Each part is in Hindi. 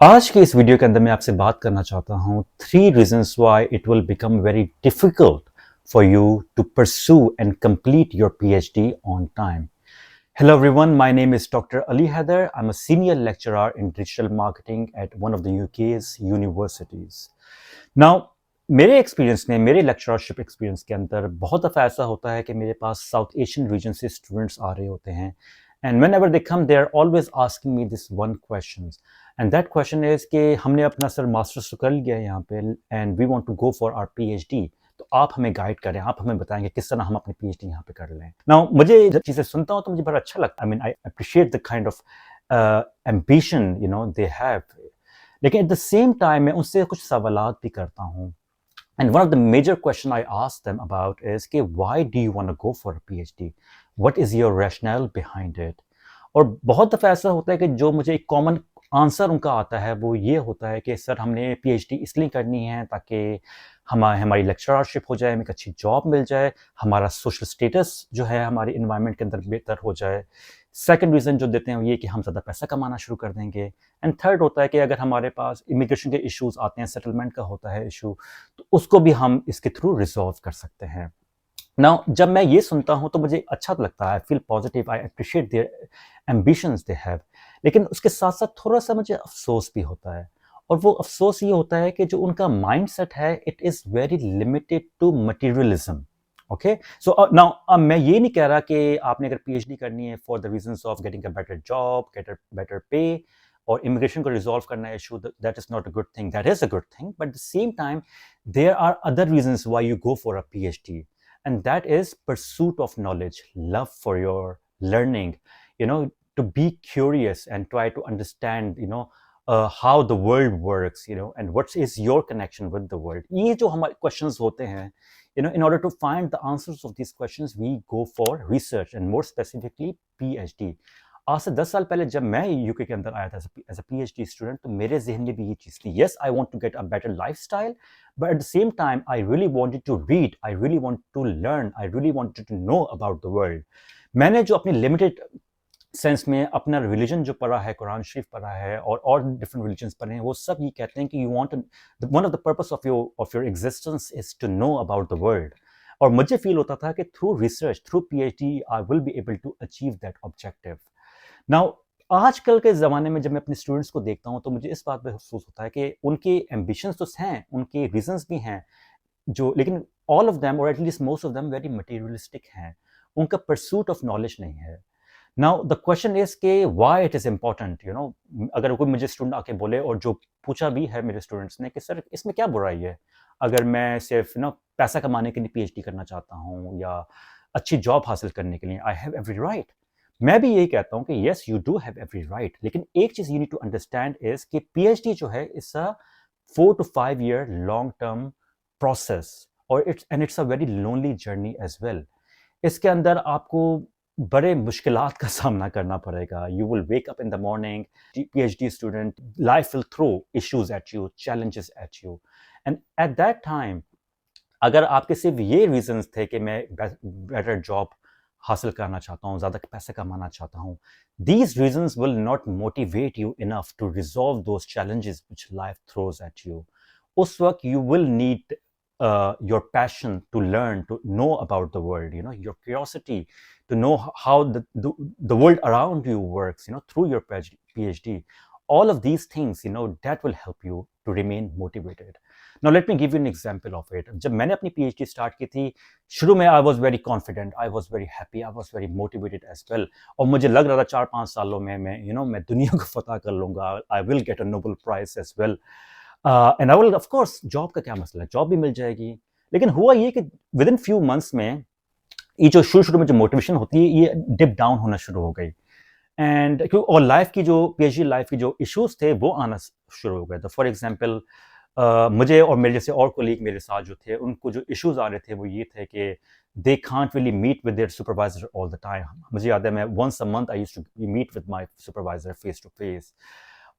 आज के इस वीडियो के अंदर मैं आपसे बात करना चाहता हूँ 3 reasons why it will become very difficult for you to pursue and complete your PhD on time. Hello everyone, my name is Dr. Ali Haider. I'm a senior lecturer in digital marketing at one of the UK's universities. Now, मेरे एक्सपीरियंस में मेरे लेक्चरशिप एक्सपीरियंस के अंदर बहुत दफ़ा ऐसा होता है कि मेरे पास साउथ एशियन रीजन से स्टूडेंट्स आ रहे होते हैं and whenever they come they are always asking me this one question and that question is कि हमने अपना सर मास्टर्स तो कर लिया है यहाँ पे and we want to go for our PhD. तो आप हमें गाइड करें, आप हमें बताएंगे किस तरह हम अपनी PhD यहाँ पे कर लें. नाउ मुझे जब चीज़ें सुनता हूँ तो मुझे बड़ा अच्छा लगता है. I mean I appreciate the kind of ambition they have. लेकिन एट द सेम टाइम मैं उनसे कुछ सवालात भी करता हूँ. And one of the major question I ask them about is कि why do you want to go for a PhD? What is your rationale behind it? और बहुत दफ़ा ऐसा होता है कि जो मुझे एक कॉमन आंसर उनका आता है वो ये होता है कि सर हमने PhD इसलिए करनी है ताकि हमारी लेक्चरशिप हो जाए, हमें एक अच्छी जॉब मिल जाए, हमारा सोशल स्टेटस जो है हमारे इन्वायरमेंट के अंदर बेहतर हो जाए. सेकंड रीज़न जो देते हैं वो ये कि हम ज़्यादा पैसा कमाना शुरू कर देंगे. एंड थर्ड होता है कि अगर हमारे पास इमिग्रेशन के इश्यूज आते हैं, सेटलमेंट का होता है इशू, तो उसको भी हम इसके थ्रू रिजॉल्व कर सकते हैं. नाउ जब मैं ये सुनता हूँ तो मुझे अच्छा लगता है. I feel positive, I appreciate their ambitions they have. लेकिन उसके साथ साथ थोड़ा सा मुझे अफसोस भी होता है. और वो अफसोस ये होता है कि जो उनका माइंडसेट है it is very limited to materialism. Okay, so now मैं ये नहीं कह रहा कि आपने अगर PhD करनी है for the reasons of getting a better job, get better pay और इमिग्रेशन को रिजॉल्व करना है issue, that is not a good thing. That is a good thing, but at the same time there are other reasons why you go for a PhD, and that is pursuit of knowledge, love for your learning, to be curious and try to understand, how the world works, and what is your connection with the world. ये जो हमारे questions होते हैं, in order to find the answers of these questions, we go for research and more specifically PhD. आज से 10 साल पहले जब मैं यूके के अंदर आया था एज अ PhD स्टूडेंट तो मेरे जहन में भी ये चीज़ थी. Yes, I want to get a better lifestyle, but at the same time I really wanted to read, I really want to learn, I really wanted to know about the world. मैंने जो अपनी लिमिटेड सेंस में अपना रिलीजन जो पढ़ा है, कुरान शरीफ पढ़ा है और डिफरेंट रिलीजन्स पढ़े हैं, वो सब ये कहते हैं कि you want, one of the purpose of your existence is to know about the world. और मुझे फील होता था कि through research, through PhD I will be able to achieve that objective. Now आजकल के ज़माने में जब मैं अपने स्टूडेंट्स को देखता हूँ तो मुझे इस बात पे अफसोस होता है कि उनके एम्बिशंस तो हैं, उनके रीजंस भी हैं, जो लेकिन ऑल ऑफ देम और at least most of them very materialistic हैं. उनका परसूट ऑफ नॉलेज नहीं है. नाउ द क्वेश्चन इज के व्हाई इट इज़ इम्पॉर्टेंट. अगर कोई मुझे स्टूडेंट आके बोले, और जो पूछा भी है मेरे स्टूडेंट्स ने कि सर इसमें क्या बुराई है अगर मैं सिर्फ पैसा कमाने के लिए PhD करना चाहता हूँ या अच्छी जॉब हासिल करने के लिए. I have every right. मैं भी यही कहता हूँ कि yes you do have every right, लेकिन एक चीज़ you need to understand is कि PhD जो है it's a 4 to 5 year long term process, और it's a very lonely journey as well. इसके अंदर आपको बड़े मुश्किलात का सामना करना पड़ेगा. You will wake up in the morning. PhD student, life will throw issues at you, challenges at you, and at that time अगर आपके सिर्फ ये रीजंस थे कि मैं बेटर जॉब हासिल करना चाहता हूँ, ज़्यादा पैसे कमाना चाहता हूँ, these reasons will not motivate you enough to resolve those challenges which life throws at you. उस वक्त you will need your passion to learn, to know about the world, your curiosity to know how the world around you works, through your PhD. All of these things, that will help you to remain motivated. Now let me give you an example of it. जब मैंने अपनी PhD स्टार्ट की थी, शुरू में I was very confident, I was very happy, I was very motivated as well. और मुझे लग रहा था 4-5 सालों में मैं दुनिया को फतह कर लूँगा. I will get a Nobel prize as well, and I will of course, job का क्या मसला है, जॉब भी मिल जाएगी. लेकिन हुआ ये कि विद इन फ्यू मंथ्स में ये जो शुरू शुरू में जो मोटिवेशन होती है ये डिप डाउन होना शुरू हो गई. एंड और लाइफ की जो PhD लाइफ की जो इश्यूज थे वो आना शुरू हो गए. तो फॉर एग्जांपल मुझे और मेरे जैसे और कोलीग मेरे साथ जो थे उनको जो इश्यूज आ रहे थे वो ये थे कि they can't really meet with their supervisor all the time. मुझे याद है मैं once a month I used to meet with my supervisor face to face.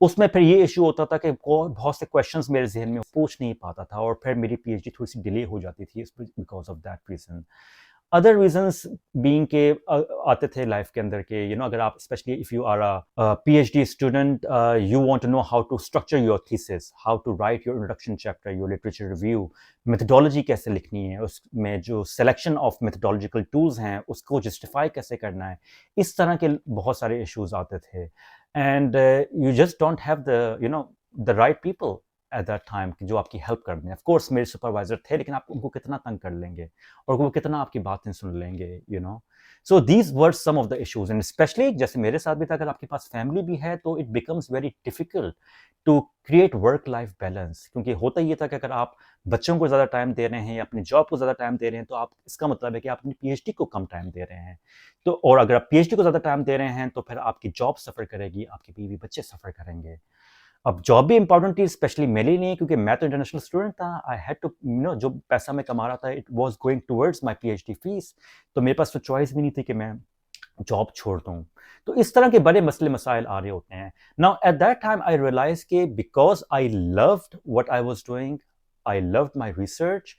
उसमें फिर ये इशू होता था कि बहुत से क्वेश्चंस मेरे जहन में पूछ नहीं पाता था और फिर मेरी PhD थोड़ी सी डिले हो जाती थी because of that reason. Other reasons being के आते थे लाइफ के अंदर के अगर आप specially if you are a PhD student, you want to know how to structure your thesis, how to write your introduction chapter, your literature review, methodology कैसे लिखनी है, उसमें जो सिलेक्शन ऑफ मेथडोलॉजिकल टूल्स हैं उसको जस्टिफाई कैसे करना है, इस तरह के बहुत सारे इश्यूज आते थे. And you just don't have the right people at that time कि जो आपकी हेल्प कर दें. ऑफ कोर्स मेरे सुपरवाइजर थे, लेकिन आप उनको कितना तंग कर लेंगे और वो कितना आपकी बातें सुन लेंगे. So these were some of the issues, and specially जैसे मेरे साथ भी था, अगर आपके पास फैमिली भी है तो it becomes very difficult to create work life balance. क्योंकि होता ये था कि अगर आप बच्चों को ज़्यादा टाइम दे रहे हैं या अपनी जॉब को ज़्यादा टाइम दे रहे हैं, तो आप इसका मतलब है कि आप अपनी PhD को कम टाइम दे रहे हैं. तो और अगर आप PhD को ज़्यादा टाइम दे रहे हैं तो फिर आपकी जॉब सफ़र करेगी, आपकी बीवी बच्चे सफ़र करेंगे. अब जॉब भी इंपॉर्टेंट थी, स्पेशली मेरे लिए, क्योंकि मैं तो इंटरनेशनल स्टूडेंट था. आई हैड टू जो पैसा मैं कमा रहा था, it was going towards my PhD fees. तो मेरे पास तो चॉइस भी नहीं थी कि मैं जॉब छोड़ दूं. तो इस तरह के बड़े मसले मसाइल आ रहे होते हैं. Now at that time I realise कि because I loved what I was doing, I loved my research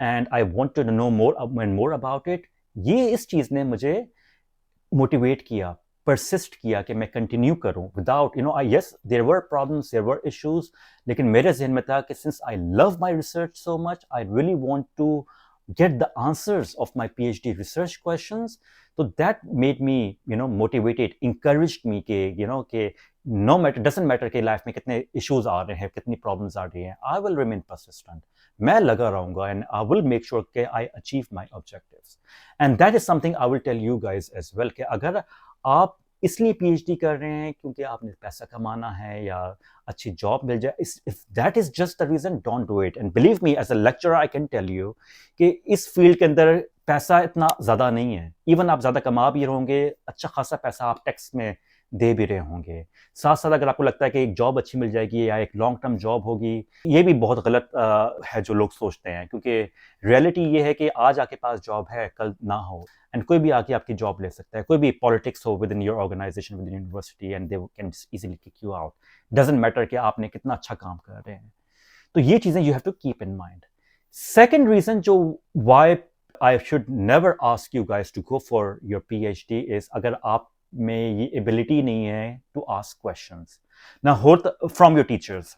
and I wanted to know more and more about it. ये इस चीज़ ने मुझे मोटिवेट किया, परसिस्ट किया कि मैं कंटिन्यू करूं without I yes there were problems, there were issues, लेकिन मेरे जहन में था कि since I love my research so much, I really want to get the answers of my PhD research questions. So that made me motivated, encouraged me कि no matter, doesn't matter कि लाइफ में कितने issues आ रहे हैं, कितनी problems आ रही हैं, I will remain persistent. मैं लगा रहूंगा and I will make sure कि I achieve my objectives. And that is something I will tell you guys as well कि अगर आप इसलिए PhD कर रहे हैं क्योंकि आपने पैसा कमाना है या अच्छी जॉब मिल जाए, if that is just the reason, don't do it. And believe me, as a lecturer I can tell you कि इस फील्ड के अंदर पैसा इतना ज़्यादा नहीं है. इवन आप ज़्यादा कमा भी होंगे, अच्छा खासा पैसा आप टैक्स में दे भी रहे होंगे. साथ साथ अगर आपको लगता है कि एक जॉब अच्छी मिल जाएगी या एक लॉन्ग टर्म जॉब होगी, ये भी बहुत गलत है जो लोग सोचते हैं. क्योंकि रियलिटी ये है कि आज आपके पास जॉब है, कल ना हो, एंड कोई भी आके आपकी जॉब ले सकता है. कोई भी पॉलिटिक्स हो within your organization, within university, and they can easily kick you out. Doesn't matter कि आपने कितना अच्छा काम कर रहे हैं. तो ये चीज़ें you have to keep in mind. Second reason जो why I should never ask you guys to go for your PhD is अगर आप में ये ability नहीं है to ask questions. Now from your teachers.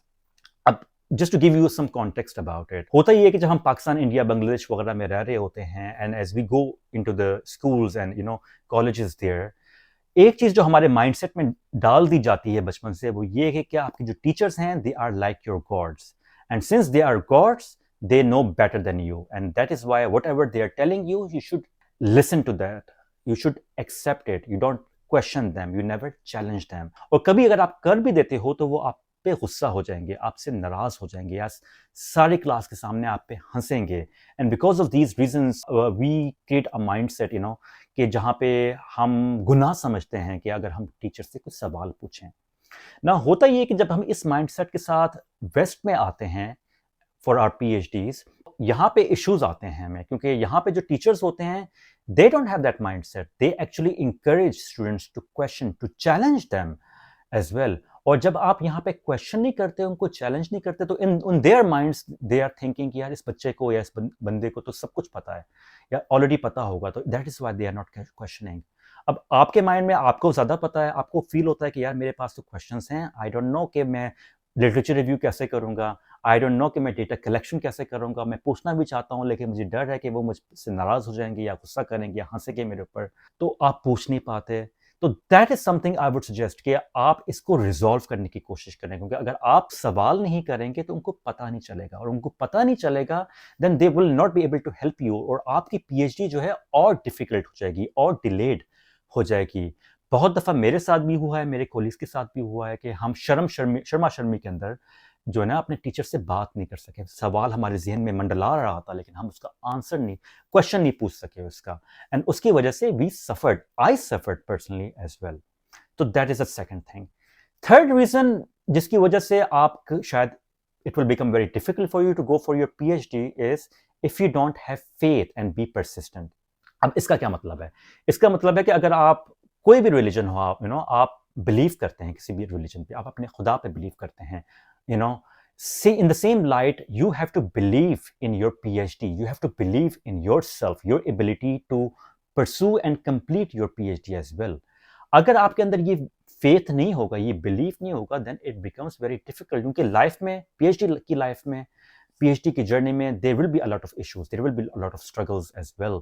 अब just to give you some context about it, होता ये है कि जब हम पाकिस्तान, इंडिया, बांग्लादेश वगैरह में रह रहे होते हैं, and as we go into the schools and colleges there, एक चीज जो हमारे माइंडसेट में डाल दी जाती है बचपन से, वो ये है कि आपके जो टीचर्स हैं, they are like your gods, and since they are gods, they know better than you, and that is why whatever they are telling you, you should listen to that, you should accept it, you don't question them, you never challenge them. और कभी अगर आप कर भी देते हो तो वो आप पे गुस्सा हो जाएंगे, आपसे नाराज हो जाएंगे, या सारी क्लास के सामने आप पे हंसेंगे. And because of these reasons we create a mindset कि जहाँ पे हम गुनाह समझते हैं कि अगर हम टीचर से कुछ सवाल पूछें ना. होता ये कि जब हम इस माइंडसेट के साथ वेस्ट में आते हैं for our PhDs, यहाँ पे issues आते हैं हमें, क्योंकि यहाँ पे जो teachers होते हैं, they don't have that mindset. They actually encourage students to question, to challenge them as well. और जब आप यहाँ पे question नहीं करते, उनको challenge नहीं करते, तो in their minds they are thinking कि यार इस बच्चे को या इस बंदे को तो सब कुछ पता है या already पता होगा, तो that is why they are not questioning. अब आपके माइंड में आपको ज़्यादा पता है, आपको फील होता है कि यार मेरे पास तो क्वेश्चंस हैं, आई डोंट नो कि मैं लिटरेचर रिव्यू कैसे करूंगा, आई डोंट नो कि मैं डेटा कलेक्शन कैसे करूंगा. मैं पूछना भी चाहता हूं, लेकिन मुझे डर है कि वो मुझसे नाराज हो जाएंगे या गुस्सा करेंगे या हंसेंगे मेरे ऊपर, तो आप पूछ नहीं पाते. तो that is something I would suggest कि आप इसको रिजॉल्व करने की कोशिश करें, क्योंकि अगर आप सवाल नहीं करेंगे तो उनको पता नहीं चलेगा, और उनको पता नहीं चलेगा then they will not be able to help you, और आपकी PhD जो है और डिफिकल्ट हो जाएगी और डिलेड हो जाएगी. बहुत दफ़ा मेरे साथ भी हुआ है, मेरे कोलीग्स के साथ भी हुआ है कि हम शर्मा शर्मी के अंदर जो है ना अपने टीचर से बात नहीं कर सके. सवाल हमारे जहन में मंडला रहा था, लेकिन हम उसका आंसर नहीं, क्वेश्चन नहीं पूछ सके उसका, एंड उसकी वजह से I suffered personally as well. तो that is a second thing. Third reason जिसकी वजह से आप शायद it will become very difficult for you to go for your PhD is if you don't have faith and be persistent. अब इसका क्या मतलब है? इसका मतलब है कि अगर आप कोई भी रिलीजन हो, आप बिलीव करते हैं किसी भी रिलीजन पे, आप अपने खुदा पे बिलीव करते हैं, See, in the same light, you have to believe in your PhD. You have to believe in yourself, your ability to pursue and complete your PhD as well. अगर आपके अंदर ये फेथ नहीं होगा, ये बिलीफ नहीं होगा, then it becomes very difficult, क्योंकि लाइफ में, पीएचडी की लाइफ में, पीएचडी की जर्नी में there will be a lot of issues, there will be a lot of struggles as well.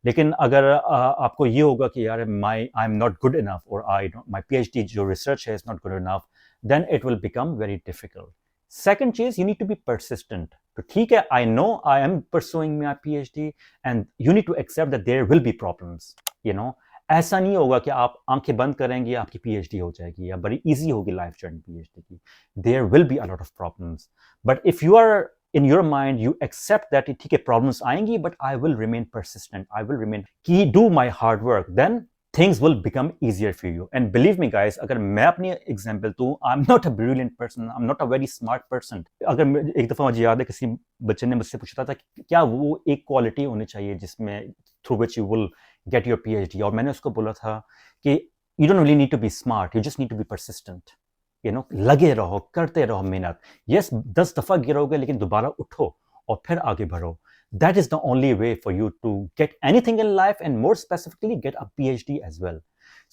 लेकिन अगर आपको ये होगा कि यार I am not good enough, और माई पीएचडी जो रिसर्च है is not good enough, then it will become very difficult. Second चीज, you need to be persistent. तो ठीक है, I know I am pursuing my PhD and you need to accept that there will be problems. You know, ऐसा नहीं होगा कि आप आंखें बंद करेंगे आपकी पीएचडी हो जाएगी या बड़ी इजी होगी लाइफ जर्नी पीएचडी की. There will be a lot of problems, but if you are in your mind you accept that ठीक है प्रॉब्लम्स आएंगी, but I will remain persistent, I will remain की do my hard work, then things will become easier for you. And believe me guys, अगर मैं अपनी एग्जांपल दूं, I'm not a brilliant person, I'm not a very smart person. अगर एक दफा मुझे याद है किसी बच्चे ने मुझसे पूछा था कि क्या वो एक क्वालिटी होनी चाहिए जिसमें through which you will get your PhD, और मैंने उसको बोला था कि you don't really need to be smart, you just need to be persistent. You know, लगे रहो, करते रहो मेहनत. Yes, 10 दफा गिरोगे लेकिन दोबारा उठो और फिर आगे बढ़ो. That is the only way for you to get anything in life, and more specifically get a PhD as well.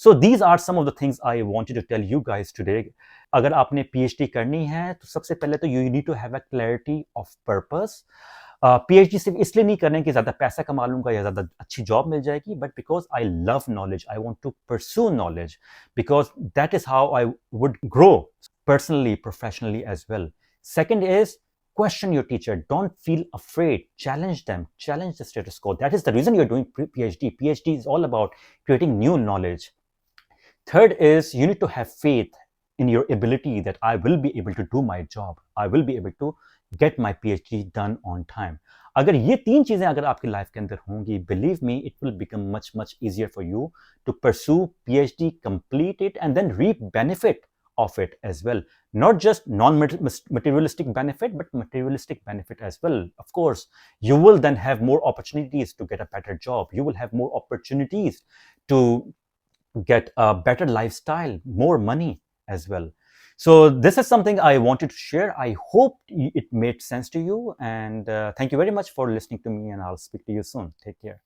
So these are some of the things I wanted to tell you guys today. अगर आपने PhD करनी है तो सबसे पहले तो you need to have a clarity of purpose. PhD सिर्फ इसलिए नहीं करने कि ज़्यादा पैसा कमा लूँगा या ज़्यादा अच्छी जॉब मिल जाएगी, but because I love knowledge, I want to pursue knowledge, because that is how I would grow personally, professionally as well. Second is, question your teacher. Don't feel afraid. Challenge them. Challenge the status quo. That is the reason you're doing PhD. PhD is all about creating new knowledge. Third is, you need to have faith in your ability that I will be able to do my job. I will be able to get my PhD done on time. अगर ये तीन चीजें अगर आपकी लाइफ के अंदर होंगी, believe me, it will become much easier for you to pursue PhD, complete it, and then reap benefit of it as well. Not just non-materialistic benefit, but materialistic benefit as well. Of course, you will then have more opportunities to get a better job. You will have more opportunities to get a better lifestyle, more money as well. So this is something I wanted to share. I hope it made sense to you, and thank you very much for listening to me, and I'll speak to you soon. Take care.